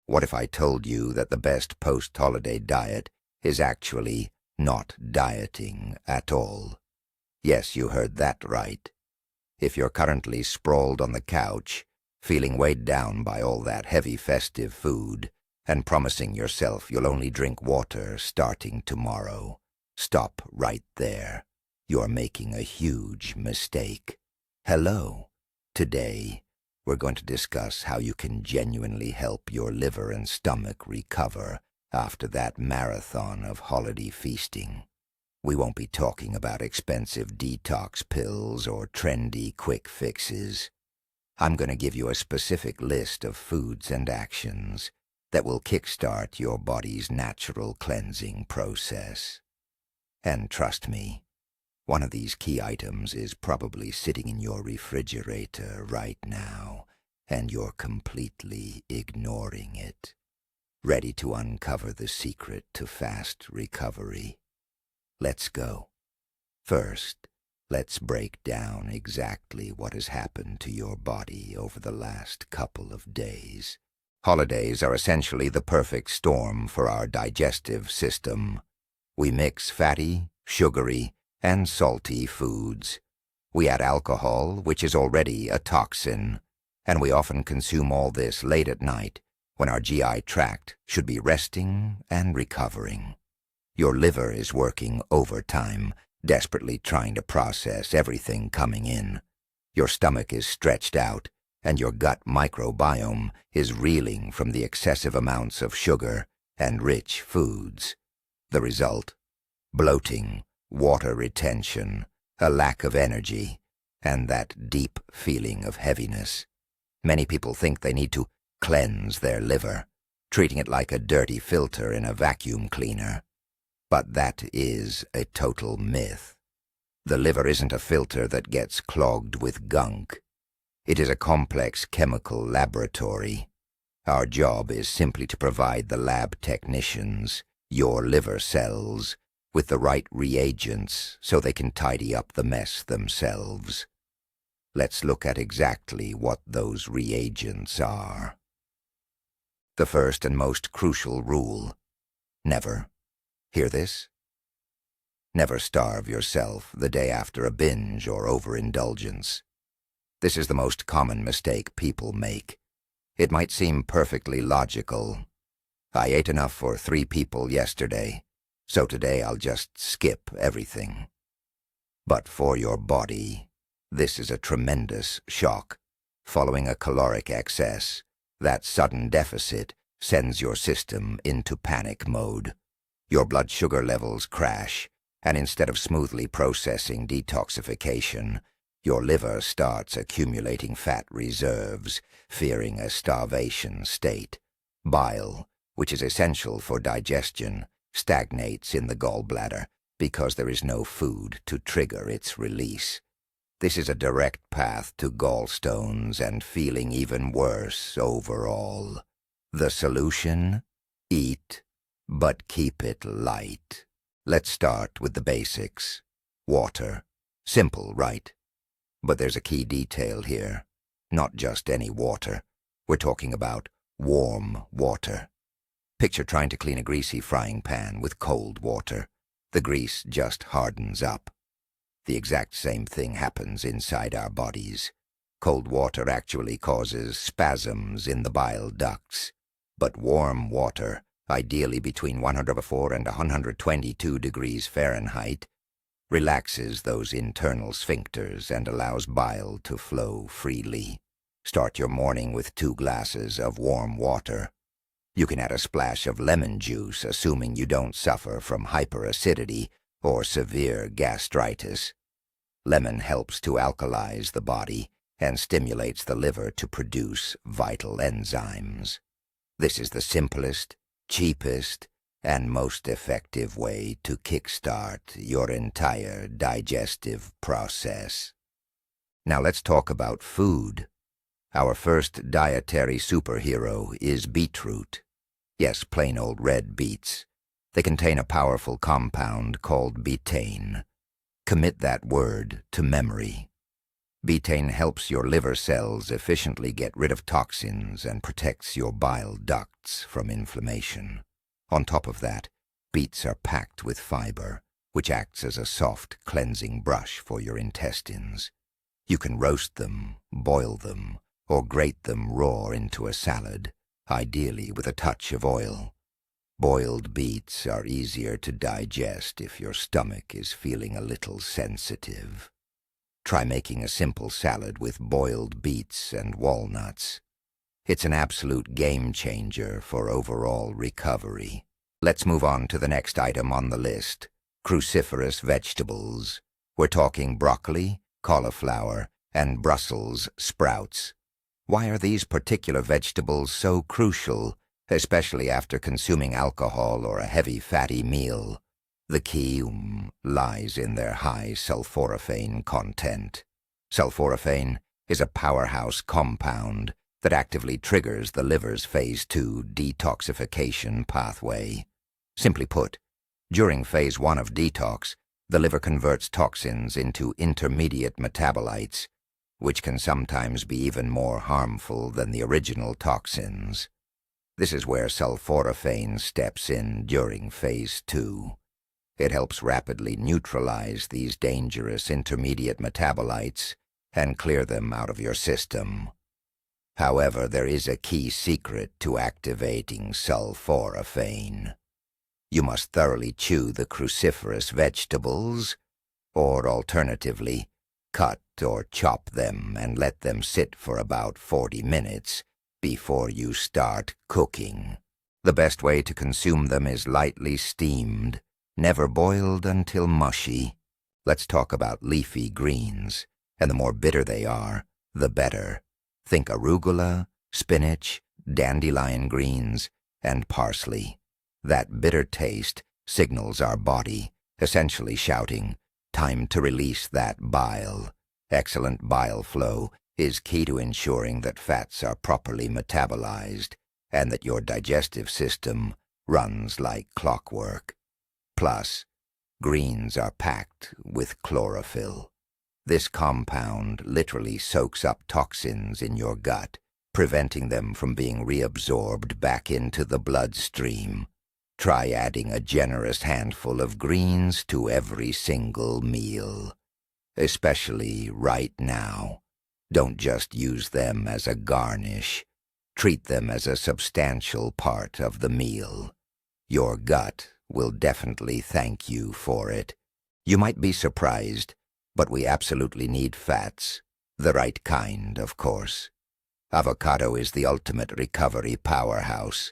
What if I told you that the best post-holiday diet is actually not dieting at all? Yes, you heard that right. If you're currently sprawled on the couch, feeling weighed down by all that heavy festive food, and promising yourself you'll only drink water starting tomorrow, stop right there. You're making a huge mistake. Hello. Today, we're going to discuss how you can genuinely help your liver and stomach recover after that marathon of holiday feasting. We won't be talking about expensive detox pills or trendy quick fixes. I'm going to give you a specific list of foods and actions that will kickstart your body's natural cleansing process. And trust me, one of these key items is probably sitting in your refrigerator right now, and you're completely ignoring it. Ready to uncover the secret to fast recovery? Let's go. First, let's break down exactly what has happened to your body over the last couple of days. Holidays are essentially the perfect storm for our digestive system. We mix fatty, sugary, and salty foods. We add alcohol, which is already a toxin, and we often consume all this late at night when our GI tract should be resting and recovering. Your liver is working overtime, desperately trying to process everything coming in. Your stomach is stretched out, and your gut microbiome is reeling from the excessive amounts of sugar and rich foods. The result? Bloating, water retention, a lack of energy, and that deep feeling of heaviness. Many people think they need to cleanse their liver, treating it like a dirty filter in a vacuum cleaner. But that is a total myth. The liver isn't a filter that gets clogged with gunk. It is a complex chemical laboratory. Our job is simply to provide the lab technicians, your liver cells, with the right reagents so they can tidy up the mess themselves. Let's look at exactly what those reagents are. The first and most crucial rule: never. Hear this? Never starve yourself the day after a binge or overindulgence. This is the most common mistake people make. It might seem perfectly logical. I ate enough for 3 people yesterday, so today I'll just skip everything. But for your body, this is a tremendous shock. Following a caloric excess, that sudden deficit sends your system into panic mode. Your blood sugar levels crash, and instead of smoothly processing detoxification, your liver starts accumulating fat reserves, fearing a starvation state. Bile, which is essential for digestion, stagnates in the gallbladder because there is no food to trigger its release. This is a direct path to gallstones and feeling even worse overall. The solution? Eat, but keep it light. Let's start with the basics. Water. Simple, right? But there's a key detail here. Not just any water. We're talking about warm water. Picture trying to clean a greasy frying pan with cold water. The grease just hardens up. The exact same thing happens inside our bodies. Cold water actually causes spasms in the bile ducts. But warm water, ideally between 104 and 122 degrees Fahrenheit, relaxes those internal sphincters and allows bile to flow freely. Start your morning with 2 glasses of warm water. You can add a splash of lemon juice, assuming you don't suffer from hyperacidity or severe gastritis. Lemon helps to alkalize the body and stimulates the liver to produce vital enzymes. This is the simplest, cheapest, and most effective way to kickstart your entire digestive process. Now let's talk about food. Our first dietary superhero is beetroot. Yes, plain old red beets. They contain a powerful compound called betaine. Commit that word to memory. Betaine helps your liver cells efficiently get rid of toxins and protects your bile ducts from inflammation. On top of that, beets are packed with fiber, which acts as a soft, cleansing brush for your intestines. You can roast them, boil them, or grate them raw into a salad, ideally with a touch of oil. Boiled beets are easier to digest if your stomach is feeling a little sensitive. Try making a simple salad with boiled beets and walnuts. It's an absolute game changer for overall recovery. Let's move on to the next item on the list, cruciferous vegetables. We're talking broccoli, cauliflower, and Brussels sprouts. Why are these particular vegetables so crucial, especially after consuming alcohol or a heavy fatty meal? The key lies in their high sulforaphane content. Sulforaphane is a powerhouse compound that actively triggers the liver's phase 2 detoxification pathway. Simply put, during phase 1 of detox, the liver converts toxins into intermediate metabolites, which can sometimes be even more harmful than the original toxins. This is where sulforaphane steps in during phase 2. It helps rapidly neutralize these dangerous intermediate metabolites and clear them out of your system. However, there is a key secret to activating sulforaphane. You must thoroughly chew the cruciferous vegetables, or alternatively, cut or chop them and let them sit for about 40 minutes before you start cooking. The best way to consume them is lightly steamed, never boiled until mushy. Let's talk about leafy greens, and the more bitter they are, the better. Think arugula, spinach, dandelion greens, and parsley. That bitter taste signals our body, essentially shouting, "Time to release that bile." Excellent bile flow is key to ensuring that fats are properly metabolized and that your digestive system runs like clockwork. Plus, greens are packed with chlorophyll. This compound literally soaks up toxins in your gut, preventing them from being reabsorbed back into the bloodstream. Try adding a generous handful of greens to every single meal, especially right now. Don't just use them as a garnish. Treat them as a substantial part of the meal. Your gut will definitely thank you for it. You might be surprised, but we absolutely need fats. The right kind, of course. Avocado is the ultimate recovery powerhouse.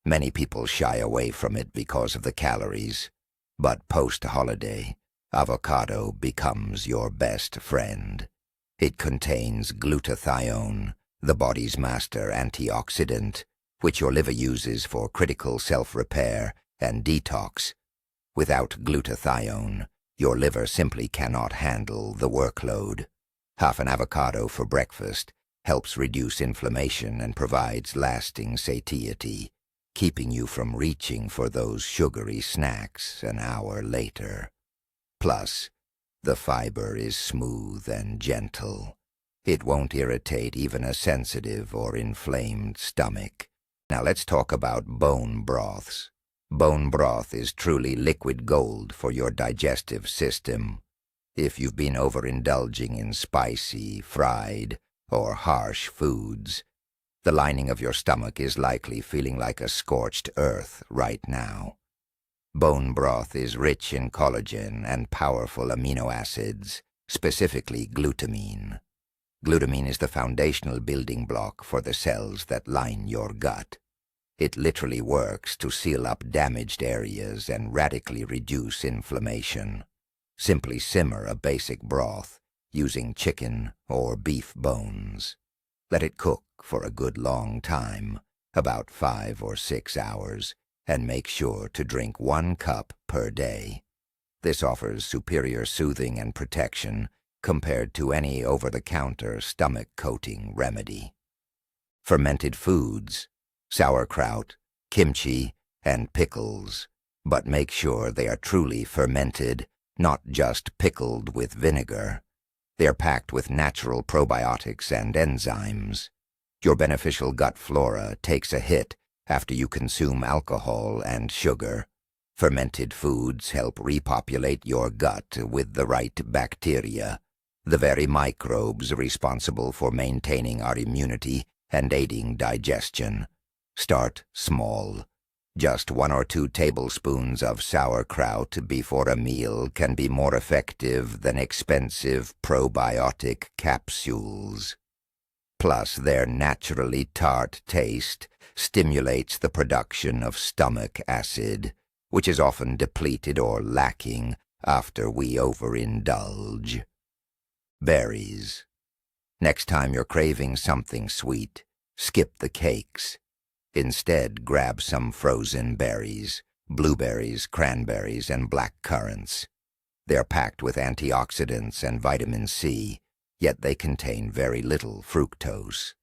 Many people shy away from it because of the calories. But post-holiday, avocado becomes your best friend. It contains glutathione, the body's master antioxidant, which your liver uses for critical self-repair and detox. Without glutathione, your liver simply cannot handle the workload. Half an avocado for breakfast helps reduce inflammation and provides lasting satiety, keeping you from reaching for those sugary snacks an hour later. Plus, the fiber is smooth and gentle. It won't irritate even a sensitive or inflamed stomach. Now let's talk about bone broths. Bone broth is truly liquid gold for your digestive system. If you've been overindulging in spicy, fried, or harsh foods, the lining of your stomach is likely feeling like a scorched earth right now. Bone broth is rich in collagen and powerful amino acids, specifically glutamine. Glutamine is the foundational building block for the cells that line your gut. It literally works to seal up damaged areas and radically reduce inflammation. Simply simmer a basic broth using chicken or beef bones. Let it cook for a good long time, about 5 or 6 hours, and make sure to drink 1 cup per day. This offers superior soothing and protection compared to any over-the-counter stomach-coating remedy. Fermented foods, sauerkraut, kimchi, and pickles, but make sure they are truly fermented, not just pickled with vinegar. They are packed with natural probiotics and enzymes. Your beneficial gut flora takes a hit after you consume alcohol and sugar. Fermented foods help repopulate your gut with the right bacteria, the very microbes responsible for maintaining our immunity and aiding digestion. Start small. Just 1 or 2 tablespoons of sauerkraut before a meal can be more effective than expensive probiotic capsules. Plus, their naturally tart taste stimulates the production of stomach acid, which is often depleted or lacking after we overindulge. Berries. Next time you're craving something sweet, skip the cakes. Instead, grab some frozen berries, blueberries, cranberries, and black currants. They are packed with antioxidants and vitamin C, yet they contain very little fructose.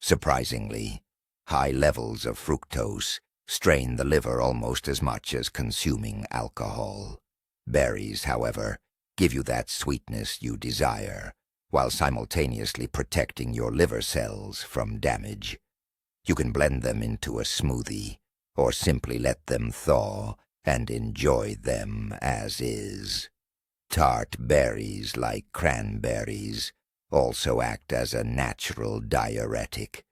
Surprisingly, high levels of fructose strain the liver almost as much as consuming alcohol. Berries, however, give you that sweetness you desire, while simultaneously protecting your liver cells from damage. You can blend them into a smoothie, or simply let them thaw and enjoy them as is. Tart berries, like cranberries, also act as a natural diuretic.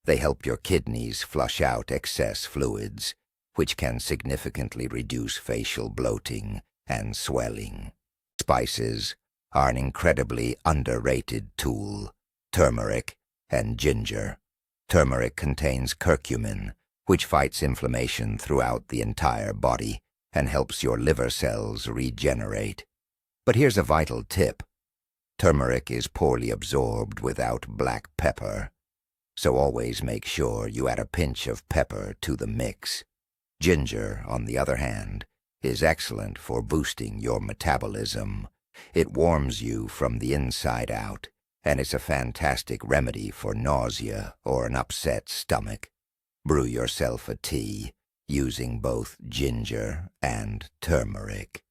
They help your kidneys flush out excess fluids, which can significantly reduce facial bloating and swelling. Spices are an incredibly underrated tool: turmeric and ginger. Turmeric contains curcumin, which fights inflammation throughout the entire body and helps your liver cells regenerate. But here's a vital tip. Turmeric is poorly absorbed without black pepper, so always make sure you add a pinch of pepper to the mix. Ginger, on the other hand, is excellent for boosting your metabolism. It warms you from the inside out, and it's a fantastic remedy for nausea or an upset stomach. Brew yourself a tea using both ginger and turmeric.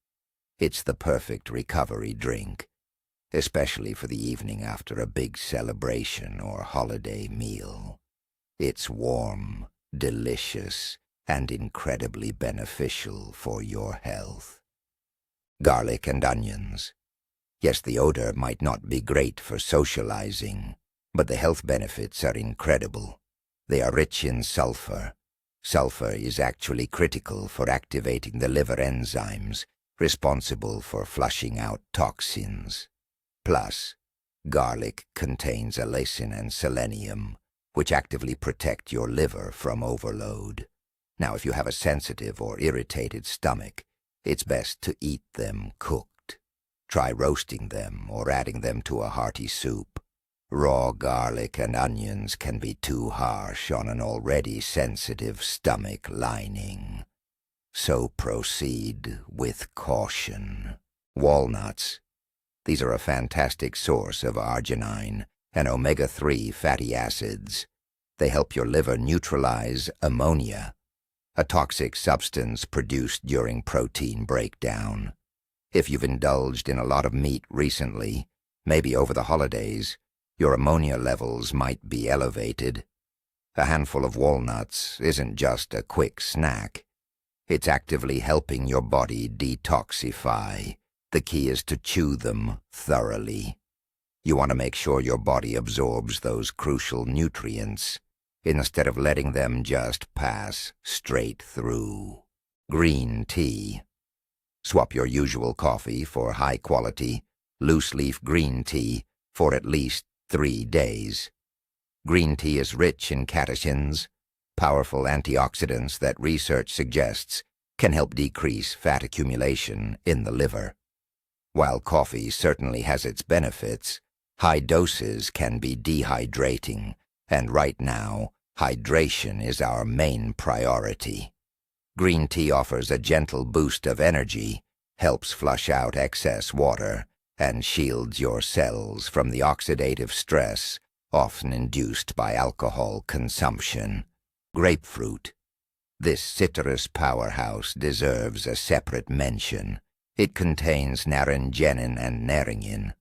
It's the perfect recovery drink, especially for the evening after a big celebration or holiday meal. It's warm, delicious, and incredibly beneficial for your health. Garlic and onions. Yes, the odor might not be great for socializing, but the health benefits are incredible. They are rich in sulfur. Sulfur is actually critical for activating the liver enzymes responsible for flushing out toxins. Plus, garlic contains allicin and selenium, which actively protect your liver from overload. Now, if you have a sensitive or irritated stomach, it's best to eat them cooked. Try roasting them or adding them to a hearty soup. Raw garlic and onions can be too harsh on an already sensitive stomach lining. So proceed with caution. Walnuts. These are a fantastic source of arginine and omega-3 fatty acids. They help your liver neutralize ammonia, a toxic substance produced during protein breakdown. If you've indulged in a lot of meat recently, maybe over the holidays, your ammonia levels might be elevated. A handful of walnuts isn't just a quick snack. It's actively helping your body detoxify. The key is to chew them thoroughly. You want to make sure your body absorbs those crucial nutrients, instead of letting them just pass straight through. Green tea. Swap your usual coffee for high-quality, loose-leaf green tea for at least 3 days. Green tea is rich in catechins, powerful antioxidants that research suggests can help decrease fat accumulation in the liver. While coffee certainly has its benefits, high doses can be dehydrating, and right now, hydration is our main priority. Green tea offers a gentle boost of energy, helps flush out excess water, and shields your cells from the oxidative stress often induced by alcohol consumption. Grapefruit. This citrus powerhouse deserves a separate mention. It contains naringenin and naringin,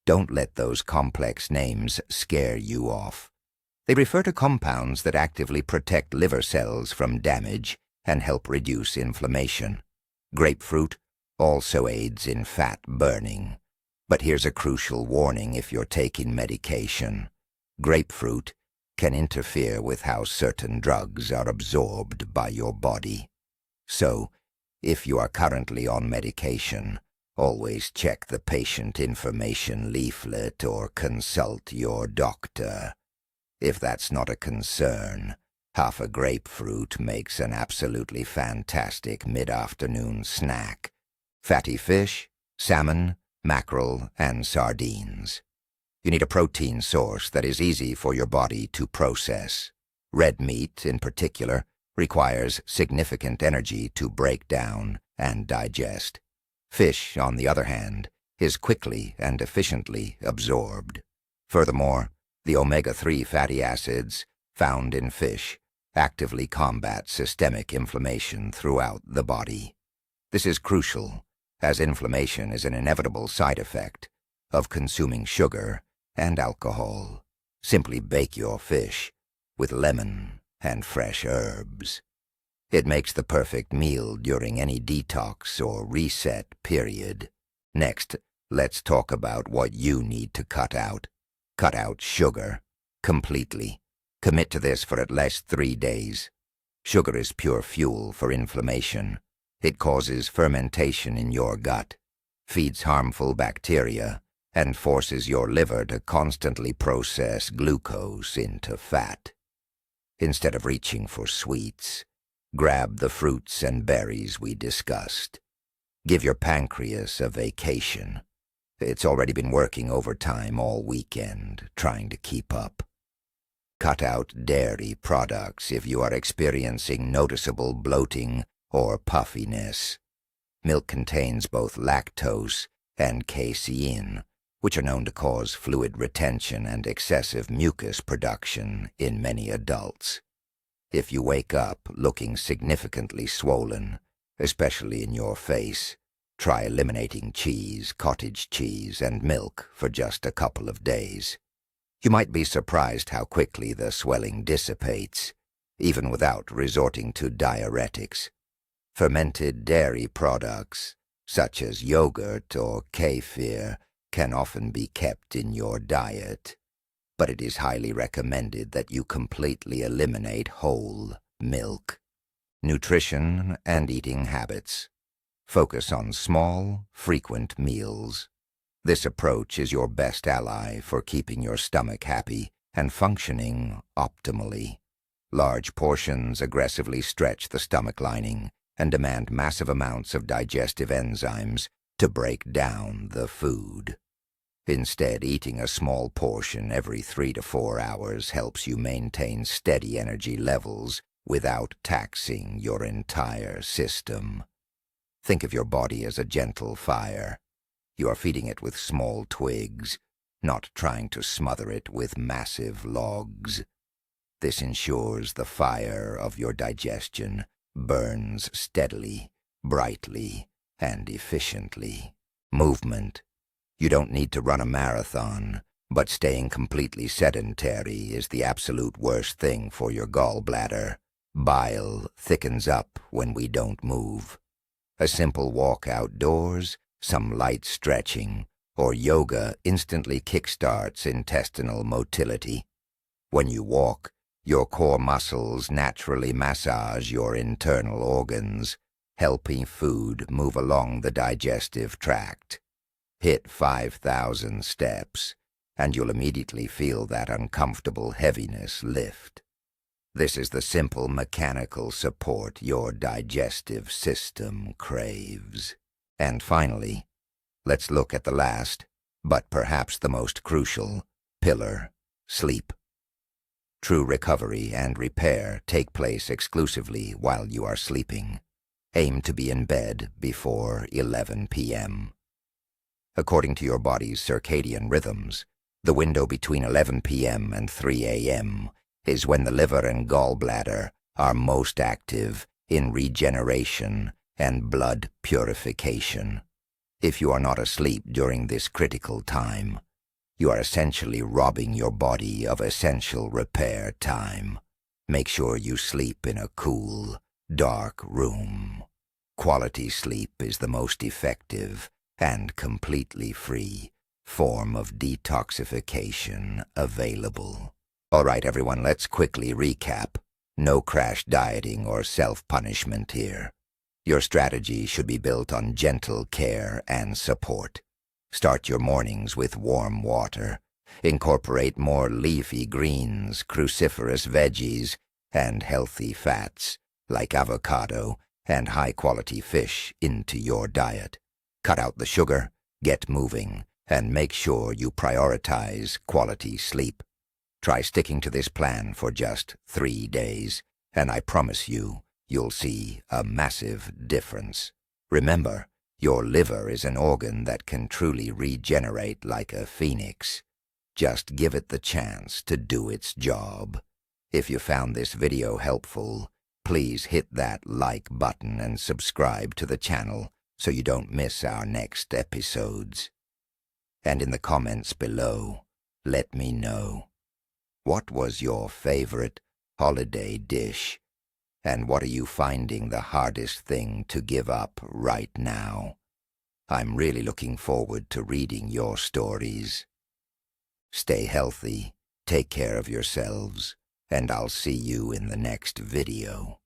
Don't let those complex names scare you off. They refer to compounds that actively protect liver cells from damage and help reduce inflammation. Grapefruit also aids in fat burning. But here's a crucial warning if you're taking medication. Grapefruit can interfere with how certain drugs are absorbed by your body. So, if you are currently on medication, always check the patient information leaflet or consult your doctor. If that's not a concern, half a grapefruit makes an absolutely fantastic mid-afternoon snack. Fatty fish, salmon, mackerel, and sardines. You need a protein source that is easy for your body to process. Red meat, in particular, requires significant energy to break down and digest. Fish, on the other hand, is quickly and efficiently absorbed. Furthermore, the omega-3 fatty acids found in fish actively combat systemic inflammation throughout the body. This is crucial, as inflammation is an inevitable side effect of consuming sugar and alcohol. Simply bake your fish with lemon and fresh herbs. It makes the perfect meal during any detox or reset period. Next, let's talk about what you need to cut out. Cut out sugar completely. Commit to this for at least 3 days. Sugar is pure fuel for inflammation. It causes fermentation in your gut, feeds harmful bacteria, and forces your liver to constantly process glucose into fat. Instead of reaching for sweets, grab the fruits and berries we discussed. Give your pancreas a vacation. It's already been working overtime all weekend, trying to keep up. Cut out dairy products if you are experiencing noticeable bloating or puffiness. Milk contains both lactose and casein, which are known to cause fluid retention and excessive mucus production in many adults. If you wake up looking significantly swollen, especially in your face, try eliminating cheese, cottage cheese, and milk for just a couple of days. You might be surprised how quickly the swelling dissipates, even without resorting to diuretics. Fermented dairy products, such as yogurt or kefir, can often be kept in your diet, but it is highly recommended that you completely eliminate whole milk. Nutrition and eating habits. Focus on small, frequent meals. This approach is your best ally for keeping your stomach happy and functioning optimally. Large portions aggressively stretch the stomach lining and demand massive amounts of digestive enzymes to break down the food. Instead, eating a small portion every 3 to 4 hours helps you maintain steady energy levels without taxing your entire system. Think of your body as a gentle fire. You are feeding it with small twigs, not trying to smother it with massive logs. This ensures the fire of your digestion burns steadily, brightly, and efficiently. Movement. You don't need to run a marathon, but staying completely sedentary is the absolute worst thing for your gallbladder. Bile thickens up when we don't move. A simple walk outdoors, some light stretching, or yoga instantly kickstarts intestinal motility. When you walk, your core muscles naturally massage your internal organs, helping food move along the digestive tract. Hit 5,000 steps, and you'll immediately feel that uncomfortable heaviness lift. This is the simple mechanical support your digestive system craves. And finally, let's look at the last, but perhaps the most crucial, pillar: sleep. True recovery and repair take place exclusively while you are sleeping. Aim to be in bed before 11 p.m. According to your body's circadian rhythms, the window between 11 p.m. and 3 a.m. is when the liver and gallbladder are most active in regeneration and blood purification. If you are not asleep during this critical time, You are essentially robbing your body of essential repair time. Make sure you sleep in a cool, dark room. Quality sleep is the most effective and completely free form of detoxification available. All right, everyone, let's quickly recap. No crash dieting or self-punishment here. Your strategy should be built on gentle care and support. Start your mornings with warm water. Incorporate more leafy greens, cruciferous veggies, and healthy fats like avocado and high-quality fish into your diet. Cut out the sugar, get moving, and make sure you prioritize quality sleep. Try sticking to this plan for just 3 days, and I promise you'll see a massive difference. Remember, your liver is an organ that can truly regenerate like a phoenix. Just give it the chance to do its job. If you found this video helpful, please hit that like button and subscribe to the channel so you don't miss our next episodes. And in the comments below, let me know, what was your favorite holiday dish? And what are you finding the hardest thing to give up right now? I'm really looking forward to reading your stories. Stay healthy, take care of yourselves, and I'll see you in the next video.